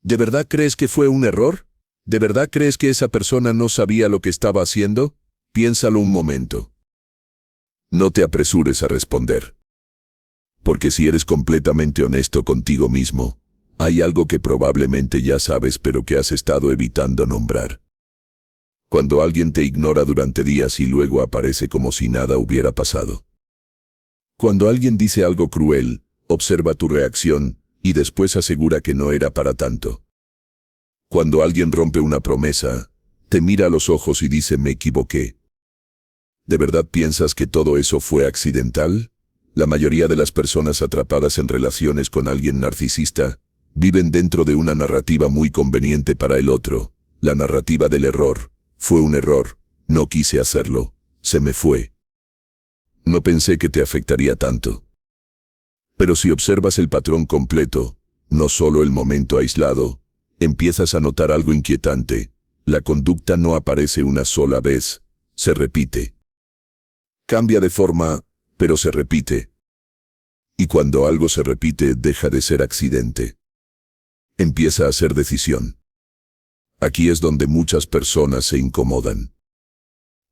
¿De verdad crees que fue un error? ¿De verdad crees que esa persona no sabía lo que estaba haciendo? Piénsalo un momento. No te apresures a responder. Porque si eres completamente honesto contigo mismo, hay algo que probablemente ya sabes pero que has estado evitando nombrar. Cuando alguien te ignora durante días y luego aparece como si nada hubiera pasado. Cuando alguien dice algo cruel, observa tu reacción y después asegura que no era para tanto. Cuando alguien rompe una promesa, te mira a los ojos y dice me equivoqué. ¿De verdad piensas que todo eso fue accidental? La mayoría de las personas atrapadas en relaciones con alguien narcisista viven dentro de una narrativa muy conveniente para el otro, la narrativa del error. Fue un error, no quise hacerlo, se me fue. No pensé que te afectaría tanto. Pero si observas el patrón completo, no solo el momento aislado, empiezas a notar algo inquietante. La conducta no aparece una sola vez, se repite. Cambia de forma, pero se repite. Y cuando algo se repite, deja de ser accidente. Empieza a ser decisión. Aquí es donde muchas personas se incomodan.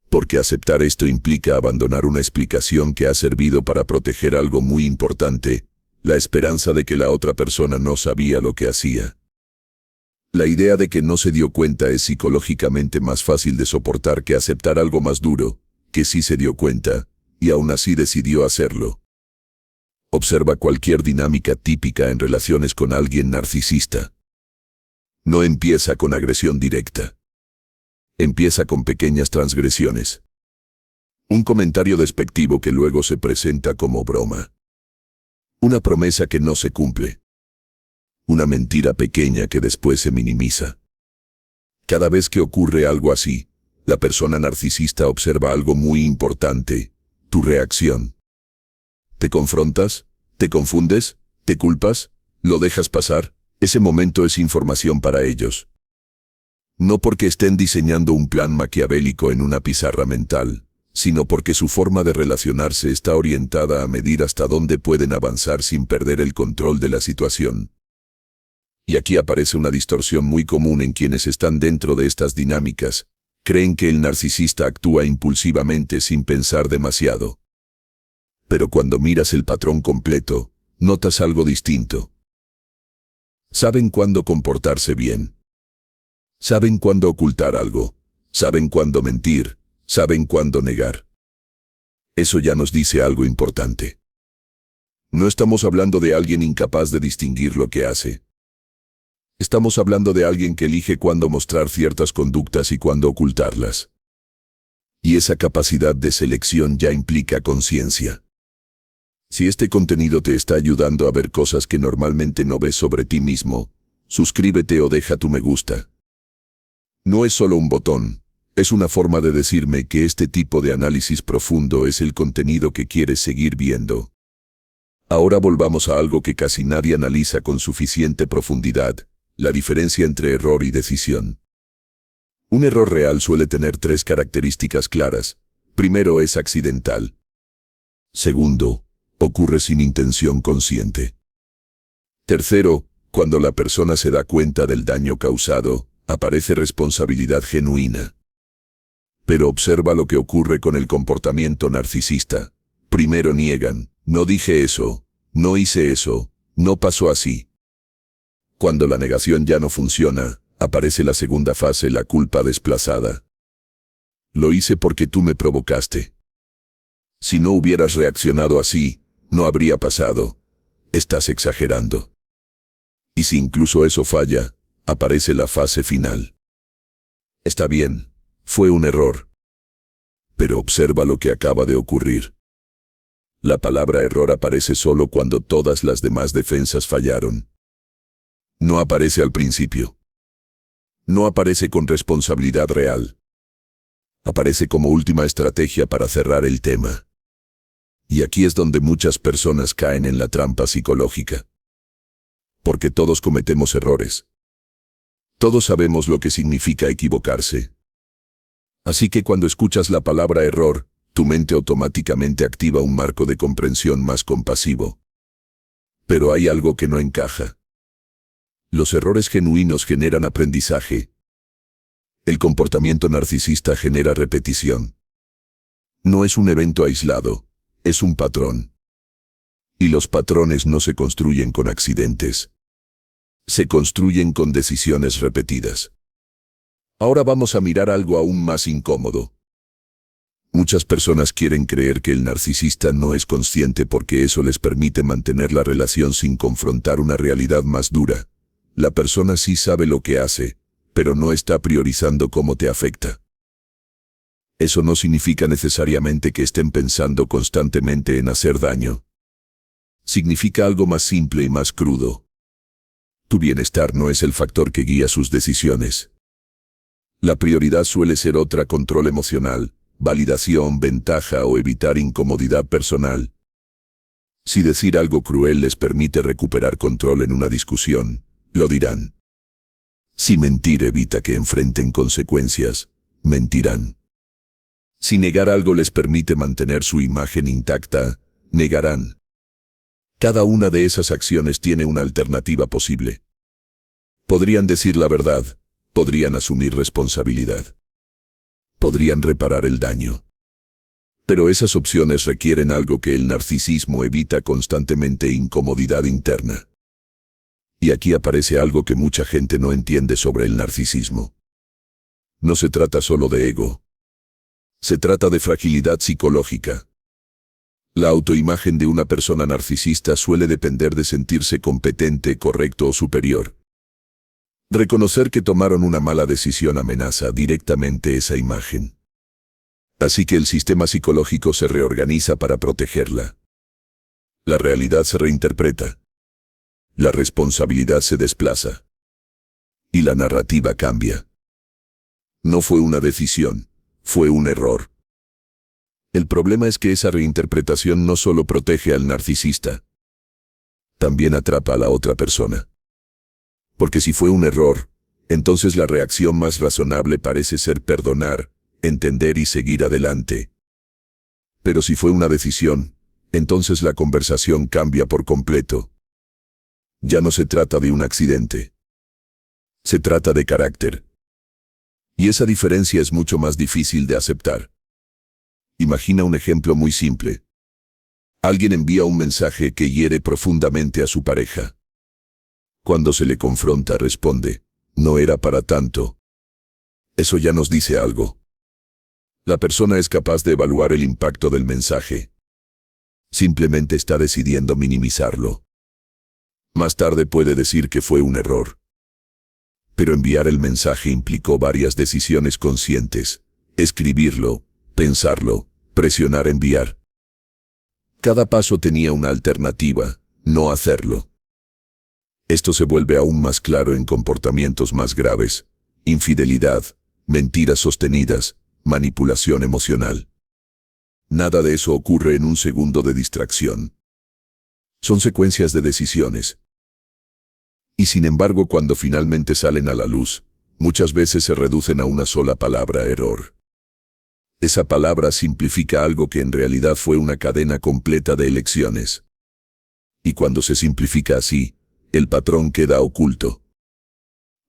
Porque aceptar esto implica abandonar una explicación que ha servido para proteger algo muy importante, la esperanza de que la otra persona no sabía lo que hacía. La idea de que no se dio cuenta es psicológicamente más fácil de soportar que aceptar algo más duro, que sí se dio cuenta, y aún así decidió hacerlo. Observa cualquier dinámica típica en relaciones con alguien narcisista. No empieza con agresión directa. Empieza con pequeñas transgresiones. Un comentario despectivo que luego se presenta como broma. Una promesa que no se cumple. Una mentira pequeña que después se minimiza. Cada vez que ocurre algo así, la persona narcisista observa algo muy importante, tu reacción. ¿Te confrontas? ¿Te confundes? ¿Te culpas? ¿Lo dejas pasar? Ese momento es información para ellos. No porque estén diseñando un plan maquiavélico en una pizarra mental, sino porque su forma de relacionarse está orientada a medir hasta dónde pueden avanzar sin perder el control de la situación. Y aquí aparece una distorsión muy común en quienes están dentro de estas dinámicas. Creen que el narcisista actúa impulsivamente sin pensar demasiado. Pero cuando miras el patrón completo, notas algo distinto. Saben cuándo comportarse bien. Saben cuándo ocultar algo. Saben cuándo mentir. Saben cuándo negar. Eso ya nos dice algo importante. No estamos hablando de alguien incapaz de distinguir lo que hace. Estamos hablando de alguien que elige cuándo mostrar ciertas conductas y cuándo ocultarlas. Y esa capacidad de selección ya implica conciencia. Si este contenido te está ayudando a ver cosas que normalmente no ves sobre ti mismo, suscríbete o deja tu me gusta. No es solo un botón, es una forma de decirme que este tipo de análisis profundo es el contenido que quieres seguir viendo. Ahora volvamos a algo que casi nadie analiza con suficiente profundidad, la diferencia entre error y decisión. Un error real suele tener 3 características claras. Primero, es accidental. Segundo, ocurre sin intención consciente. Tercero, cuando la persona se da cuenta del daño causado, aparece responsabilidad genuina. Pero observa lo que ocurre con el comportamiento narcisista. Primero niegan, no dije eso, no hice eso, no pasó así. Cuando la negación ya no funciona, aparece la segunda fase, la culpa desplazada. Lo hice porque tú me provocaste. Si no hubieras reaccionado así, no habría pasado. Estás exagerando. Y si incluso eso falla, aparece la fase final. Está bien, fue un error. Pero observa lo que acaba de ocurrir. La palabra error aparece solo cuando todas las demás defensas fallaron. No aparece al principio. No aparece con responsabilidad real. Aparece como última estrategia para cerrar el tema. Y aquí es donde muchas personas caen en la trampa psicológica. Porque todos cometemos errores. Todos sabemos lo que significa equivocarse. Así que cuando escuchas la palabra error, tu mente automáticamente activa un marco de comprensión más compasivo. Pero hay algo que no encaja. Los errores genuinos generan aprendizaje. El comportamiento narcisista genera repetición. No es un evento aislado, es un patrón. Y los patrones no se construyen con accidentes. Se construyen con decisiones repetidas. Ahora vamos a mirar algo aún más incómodo. Muchas personas quieren creer que el narcisista no es consciente porque eso les permite mantener la relación sin confrontar una realidad más dura. La persona sí sabe lo que hace, pero no está priorizando cómo te afecta. Eso no significa necesariamente que estén pensando constantemente en hacer daño. Significa algo más simple y más crudo. Tu bienestar no es el factor que guía sus decisiones. La prioridad suele ser otra: control emocional, validación, ventaja o evitar incomodidad personal. Si decir algo cruel les permite recuperar control en una discusión, lo dirán. Si mentir evita que enfrenten consecuencias, mentirán. Si negar algo les permite mantener su imagen intacta, negarán. Cada una de esas acciones tiene una alternativa posible. Podrían decir la verdad, podrían asumir responsabilidad. Podrían reparar el daño. Pero esas opciones requieren algo que el narcisismo evita constantemente: incomodidad interna. Y aquí aparece algo que mucha gente no entiende sobre el narcisismo. No se trata solo de ego. Se trata de fragilidad psicológica. La autoimagen de una persona narcisista suele depender de sentirse competente, correcto o superior. Reconocer que tomaron una mala decisión amenaza directamente esa imagen. Así que el sistema psicológico se reorganiza para protegerla. La realidad se reinterpreta. La responsabilidad se desplaza. Y la narrativa cambia. No fue una decisión, fue un error. El problema es que esa reinterpretación no solo protege al narcisista, también atrapa a la otra persona. Porque si fue un error, entonces la reacción más razonable parece ser perdonar, entender y seguir adelante. Pero si fue una decisión, entonces la conversación cambia por completo. Ya no se trata de un accidente. Se trata de carácter. Y esa diferencia es mucho más difícil de aceptar. Imagina un ejemplo muy simple. Alguien envía un mensaje que hiere profundamente a su pareja. Cuando se le confronta, responde: "No era para tanto". Eso ya nos dice algo. La persona es capaz de evaluar el impacto del mensaje. Simplemente está decidiendo minimizarlo. Más tarde puede decir que fue un error. Pero enviar el mensaje implicó varias decisiones conscientes: escribirlo, pensarlo, presionar, enviar. Cada paso tenía una alternativa: no hacerlo. Esto se vuelve aún más claro en comportamientos más graves: infidelidad, mentiras sostenidas, manipulación emocional. Nada de eso ocurre en un segundo de distracción. Son secuencias de decisiones. Y sin embargo, cuando finalmente salen a la luz, muchas veces se reducen a una sola palabra: error. Esa palabra simplifica algo que en realidad fue una cadena completa de elecciones. Y cuando se simplifica así, el patrón queda oculto.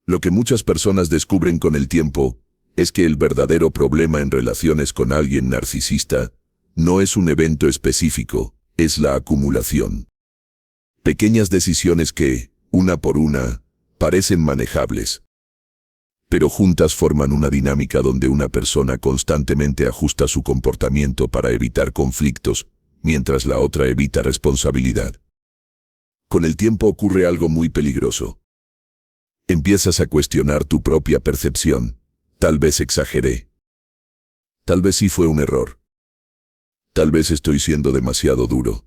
Lo que muchas personas descubren con el tiempo es que el verdadero problema en relaciones con alguien narcisista no es un evento específico, es la acumulación. Pequeñas decisiones que, una por una, parecen manejables, pero juntas forman una dinámica donde una persona constantemente ajusta su comportamiento para evitar conflictos, mientras la otra evita responsabilidad. Con el tiempo ocurre algo muy peligroso. Empiezas a cuestionar tu propia percepción. Tal vez exageré. Tal vez sí fue un error. Tal vez estoy siendo demasiado duro.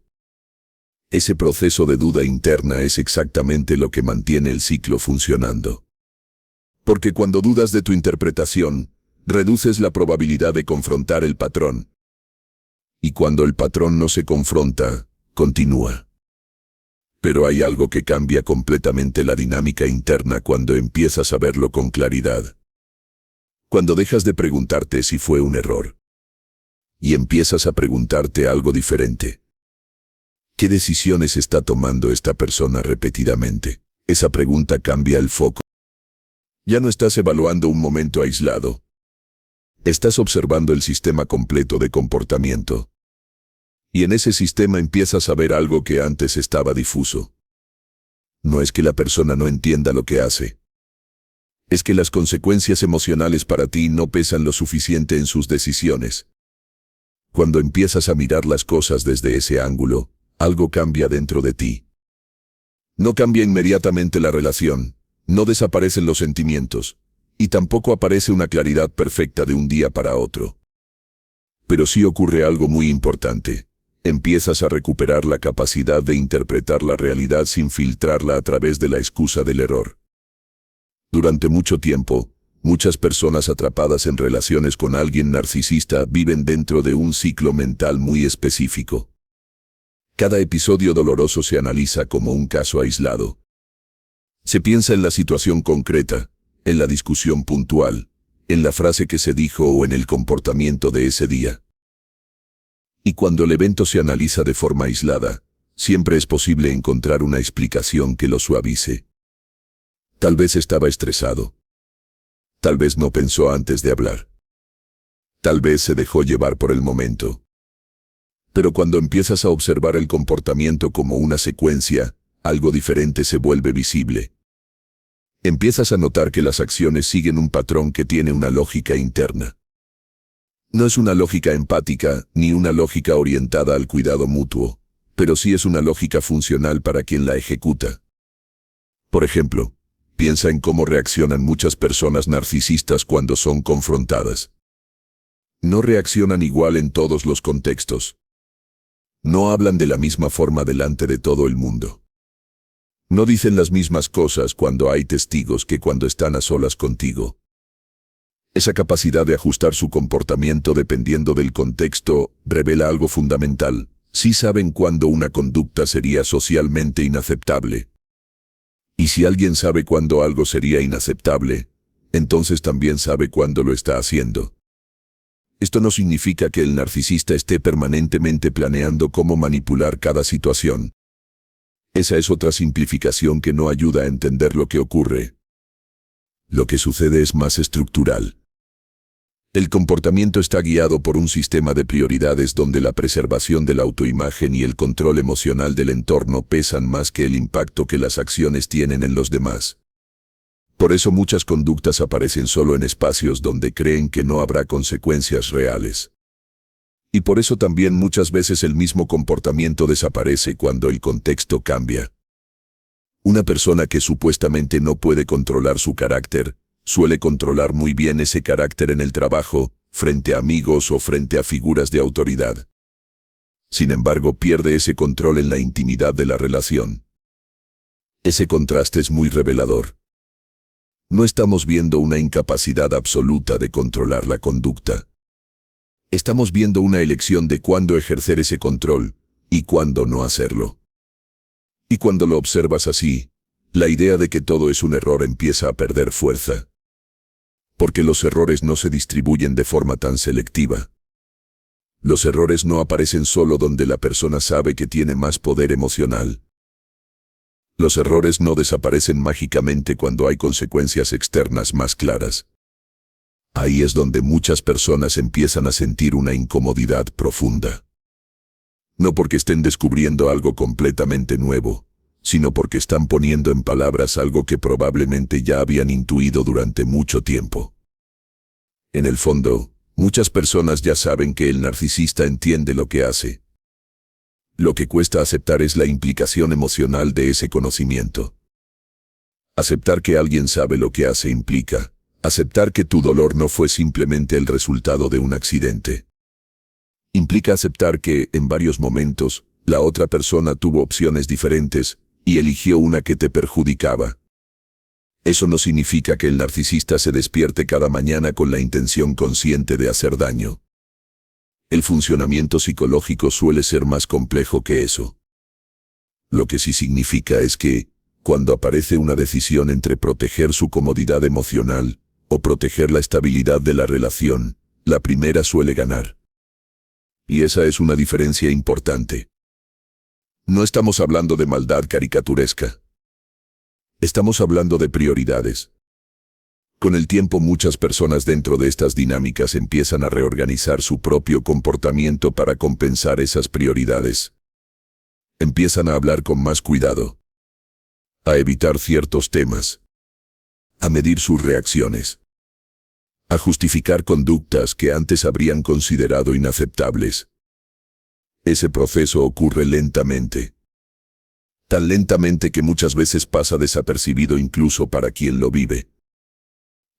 Ese proceso de duda interna es exactamente lo que mantiene el ciclo funcionando. Porque cuando dudas de tu interpretación, reduces la probabilidad de confrontar el patrón. Y cuando el patrón no se confronta, continúa. Pero hay algo que cambia completamente la dinámica interna cuando empiezas a verlo con claridad. Cuando dejas de preguntarte si fue un error. Y empiezas a preguntarte algo diferente. ¿Qué decisiones está tomando esta persona repetidamente? Esa pregunta cambia el foco. Ya no estás evaluando un momento aislado. Estás observando el sistema completo de comportamiento. Y en ese sistema empiezas a ver algo que antes estaba difuso. No es que la persona no entienda lo que hace. Es que las consecuencias emocionales para ti no pesan lo suficiente en sus decisiones. Cuando empiezas a mirar las cosas desde ese ángulo, algo cambia dentro de ti. No cambia inmediatamente la relación, no desaparecen los sentimientos, y tampoco aparece una claridad perfecta de un día para otro. Pero sí ocurre algo muy importante. Empiezas a recuperar la capacidad de interpretar la realidad sin filtrarla a través de la excusa del error. Durante mucho tiempo, muchas personas atrapadas en relaciones con alguien narcisista viven dentro de un ciclo mental muy específico. Cada episodio doloroso se analiza como un caso aislado. Se piensa en la situación concreta, en la discusión puntual, en la frase que se dijo o en el comportamiento de ese día. Y cuando el evento se analiza de forma aislada, siempre es posible encontrar una explicación que lo suavice. Tal vez estaba estresado. Tal vez no pensó antes de hablar. Tal vez se dejó llevar por el momento. Pero cuando empiezas a observar el comportamiento como una secuencia, algo diferente se vuelve visible. Empiezas a notar que las acciones siguen un patrón que tiene una lógica interna. No es una lógica empática, ni una lógica orientada al cuidado mutuo, pero sí es una lógica funcional para quien la ejecuta. Por ejemplo, piensa en cómo reaccionan muchas personas narcisistas cuando son confrontadas. No reaccionan igual en todos los contextos. No hablan de la misma forma delante de todo el mundo. No dicen las mismas cosas cuando hay testigos que cuando están a solas contigo. Esa capacidad de ajustar su comportamiento dependiendo del contexto revela algo fundamental. Sí saben cuándo una conducta sería socialmente inaceptable. Y si alguien sabe cuándo algo sería inaceptable, entonces también sabe cuándo lo está haciendo. Esto no significa que el narcisista esté permanentemente planeando cómo manipular cada situación. Esa es otra simplificación que no ayuda a entender lo que ocurre. Lo que sucede es más estructural. El comportamiento está guiado por un sistema de prioridades donde la preservación de la autoimagen y el control emocional del entorno pesan más que el impacto que las acciones tienen en los demás. Por eso muchas conductas aparecen solo en espacios donde creen que no habrá consecuencias reales. Y por eso también muchas veces el mismo comportamiento desaparece cuando el contexto cambia. Una persona que supuestamente no puede controlar su carácter, suele controlar muy bien ese carácter en el trabajo, frente a amigos o frente a figuras de autoridad. Sin embargo, pierde ese control en la intimidad de la relación. Ese contraste es muy revelador. No estamos viendo una incapacidad absoluta de controlar la conducta. Estamos viendo una elección de cuándo ejercer ese control y cuándo no hacerlo. Y cuando lo observas así, la idea de que todo es un error empieza a perder fuerza. Porque los errores no se distribuyen de forma tan selectiva. Los errores no aparecen solo donde la persona sabe que tiene más poder emocional. Los errores no desaparecen mágicamente cuando hay consecuencias externas más claras. Ahí es donde muchas personas empiezan a sentir una incomodidad profunda. No porque estén descubriendo algo completamente nuevo, sino porque están poniendo en palabras algo que probablemente ya habían intuido durante mucho tiempo. En el fondo, muchas personas ya saben que el narcisista entiende lo que hace. Lo que cuesta aceptar es la implicación emocional de ese conocimiento. Aceptar que alguien sabe lo que hace implica aceptar que tu dolor no fue simplemente el resultado de un accidente. Implica aceptar que, en varios momentos, la otra persona tuvo opciones diferentes y eligió una que te perjudicaba. Eso no significa que el narcisista se despierte cada mañana con la intención consciente de hacer daño. El funcionamiento psicológico suele ser más complejo que eso. Lo que sí significa es que, cuando aparece una decisión entre proteger su comodidad emocional o proteger la estabilidad de la relación, la primera suele ganar. Y esa es una diferencia importante. No estamos hablando de maldad caricaturesca. Estamos hablando de prioridades. Con el tiempo muchas personas dentro de estas dinámicas empiezan a reorganizar su propio comportamiento para compensar esas prioridades. Empiezan a hablar con más cuidado, a evitar ciertos temas, a medir sus reacciones, a justificar conductas que antes habrían considerado inaceptables. Ese proceso ocurre lentamente. Tan lentamente que muchas veces pasa desapercibido incluso para quien lo vive.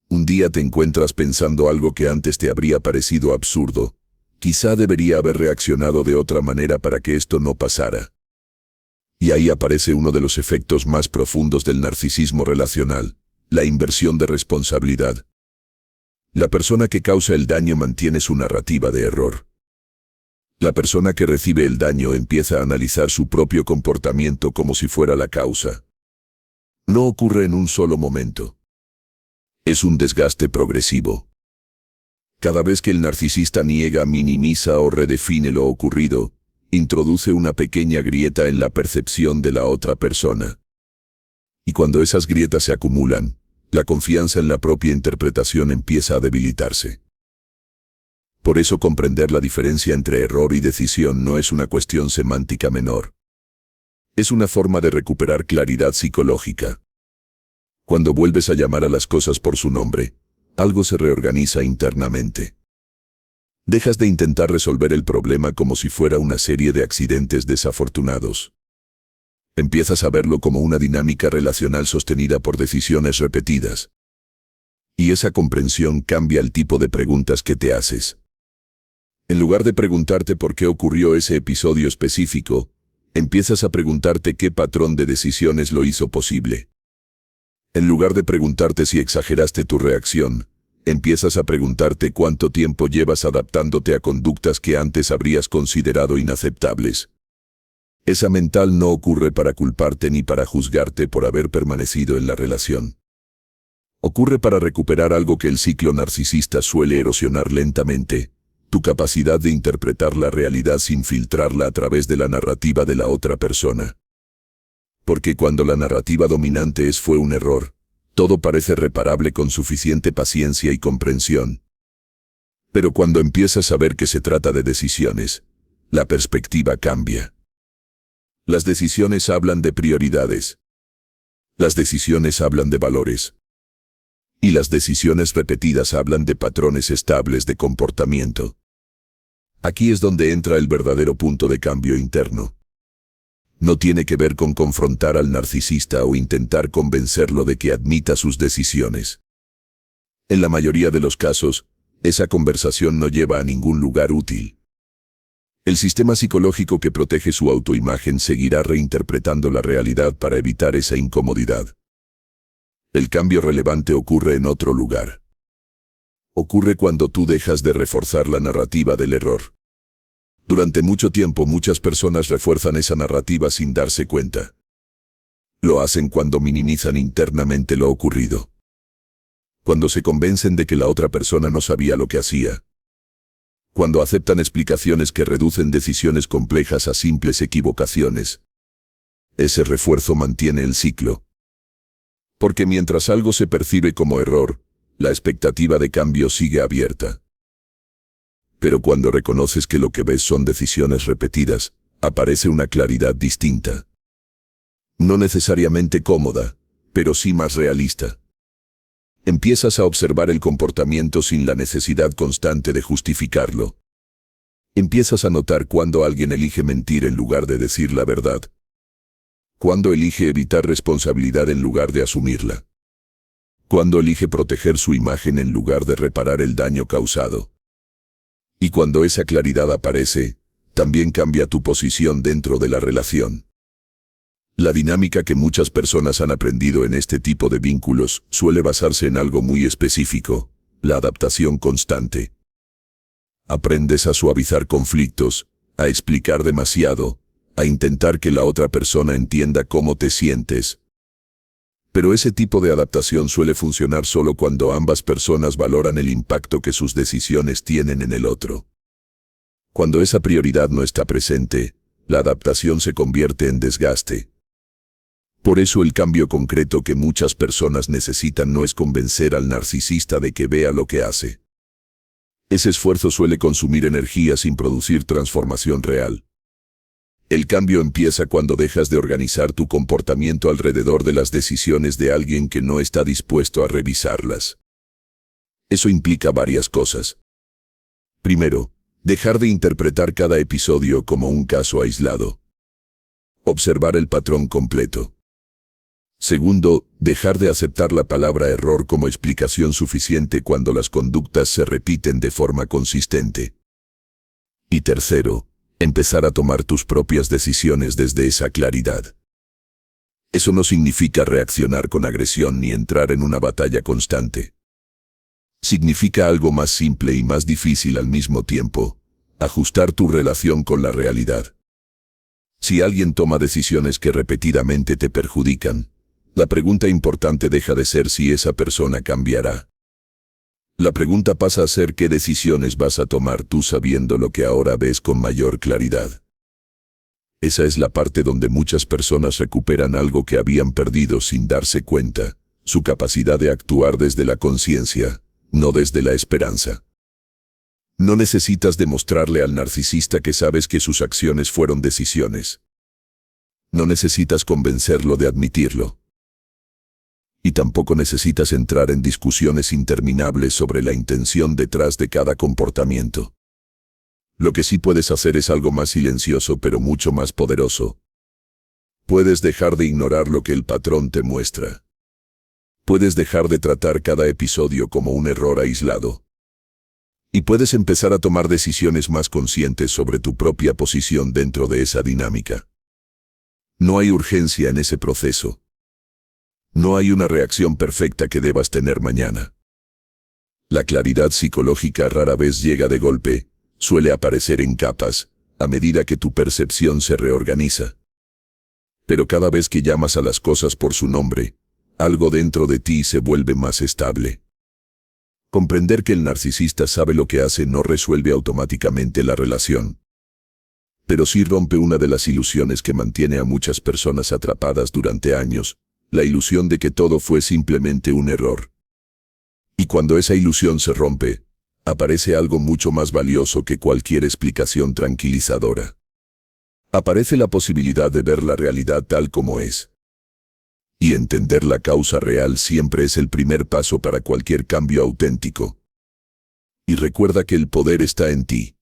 Un día te encuentras pensando algo que antes te habría parecido absurdo. Quizá debería haber reaccionado de otra manera para que esto no pasara. Y ahí aparece uno de los efectos más profundos del narcisismo relacional, la inversión de responsabilidad. La persona que causa el daño mantiene su narrativa de error. La persona que recibe el daño empieza a analizar su propio comportamiento como si fuera la causa. No ocurre en un solo momento. Es un desgaste progresivo. Cada vez que el narcisista niega, minimiza o redefine lo ocurrido, introduce una pequeña grieta en la percepción de la otra persona. Y cuando esas grietas se acumulan, la confianza en la propia interpretación empieza a debilitarse. Por eso comprender la diferencia entre error y decisión no es una cuestión semántica menor. Es una forma de recuperar claridad psicológica. Cuando vuelves a llamar a las cosas por su nombre, algo se reorganiza internamente. Dejas de intentar resolver el problema como si fuera una serie de accidentes desafortunados. Empiezas a verlo como una dinámica relacional sostenida por decisiones repetidas. Y esa comprensión cambia el tipo de preguntas que te haces. En lugar de preguntarte por qué ocurrió ese episodio específico, empiezas a preguntarte qué patrón de decisiones lo hizo posible. En lugar de preguntarte si exageraste tu reacción, empiezas a preguntarte cuánto tiempo llevas adaptándote a conductas que antes habrías considerado inaceptables. Esa mental no ocurre para culparte ni para juzgarte por haber permanecido en la relación. Ocurre para recuperar algo que el ciclo narcisista suele erosionar lentamente, tu capacidad de interpretar la realidad sin filtrarla a través de la narrativa de la otra persona. Porque cuando la narrativa dominante fue un error, todo parece reparable con suficiente paciencia y comprensión. Pero cuando empiezas a ver que se trata de decisiones, la perspectiva cambia. Las decisiones hablan de prioridades. Las decisiones hablan de valores. Y las decisiones repetidas hablan de patrones estables de comportamiento. Aquí es donde entra el verdadero punto de cambio interno. No tiene que ver con confrontar al narcisista o intentar convencerlo de que admita sus decisiones. En la mayoría de los casos, esa conversación no lleva a ningún lugar útil. El sistema psicológico que protege su autoimagen seguirá reinterpretando la realidad para evitar esa incomodidad. El cambio relevante ocurre en otro lugar. Ocurre cuando tú dejas de reforzar la narrativa del error. Durante mucho tiempo muchas personas refuerzan esa narrativa sin darse cuenta. Lo hacen cuando minimizan internamente lo ocurrido. Cuando se convencen de que la otra persona no sabía lo que hacía. Cuando aceptan explicaciones que reducen decisiones complejas a simples equivocaciones. Ese refuerzo mantiene el ciclo. Porque mientras algo se percibe como error, la expectativa de cambio sigue abierta. Pero cuando reconoces que lo que ves son decisiones repetidas, aparece una claridad distinta. No necesariamente cómoda, pero sí más realista. Empiezas a observar el comportamiento sin la necesidad constante de justificarlo. Empiezas a notar cuando alguien elige mentir en lugar de decir la verdad. Cuando elige evitar responsabilidad en lugar de asumirla. Cuando elige proteger su imagen en lugar de reparar el daño causado. Y cuando esa claridad aparece, también cambia tu posición dentro de la relación. La dinámica que muchas personas han aprendido en este tipo de vínculos suele basarse en algo muy específico, la adaptación constante. Aprendes a suavizar conflictos, a explicar demasiado, a intentar que la otra persona entienda cómo te sientes. Pero ese tipo de adaptación suele funcionar solo cuando ambas personas valoran el impacto que sus decisiones tienen en el otro. Cuando esa prioridad no está presente, la adaptación se convierte en desgaste. Por eso el cambio concreto que muchas personas necesitan no es convencer al narcisista de que vea lo que hace. Ese esfuerzo suele consumir energía sin producir transformación real. El cambio empieza cuando dejas de organizar tu comportamiento alrededor de las decisiones de alguien que no está dispuesto a revisarlas. Eso implica varias cosas. Primero, dejar de interpretar cada episodio como un caso aislado. Observar el patrón completo. Segundo, dejar de aceptar la palabra error como explicación suficiente cuando las conductas se repiten de forma consistente. Y tercero, empezar a tomar tus propias decisiones desde esa claridad. Eso no significa reaccionar con agresión ni entrar en una batalla constante. Significa algo más simple y más difícil al mismo tiempo: ajustar tu relación con la realidad. Si alguien toma decisiones que repetidamente te perjudican, la pregunta importante deja de ser si esa persona cambiará. La pregunta pasa a ser qué decisiones vas a tomar tú sabiendo lo que ahora ves con mayor claridad. Esa es la parte donde muchas personas recuperan algo que habían perdido sin darse cuenta: su capacidad de actuar desde la conciencia, no desde la esperanza. No necesitas demostrarle al narcisista que sabes que sus acciones fueron decisiones. No necesitas convencerlo de admitirlo. Y tampoco necesitas entrar en discusiones interminables sobre la intención detrás de cada comportamiento. Lo que sí puedes hacer es algo más silencioso pero mucho más poderoso. Puedes dejar de ignorar lo que el patrón te muestra. Puedes dejar de tratar cada episodio como un error aislado. Y puedes empezar a tomar decisiones más conscientes sobre tu propia posición dentro de esa dinámica. No hay urgencia en ese proceso. No hay una reacción perfecta que debas tener mañana. La claridad psicológica rara vez llega de golpe, suele aparecer en capas, a medida que tu percepción se reorganiza. Pero cada vez que llamas a las cosas por su nombre, algo dentro de ti se vuelve más estable. Comprender que el narcisista sabe lo que hace no resuelve automáticamente la relación. Pero sí rompe una de las ilusiones que mantiene a muchas personas atrapadas durante años: la ilusión de que todo fue simplemente un error. Y cuando esa ilusión se rompe, aparece algo mucho más valioso que cualquier explicación tranquilizadora. Aparece la posibilidad de ver la realidad tal como es. Y entender la causa real siempre es el primer paso para cualquier cambio auténtico. Y recuerda que el poder está en ti.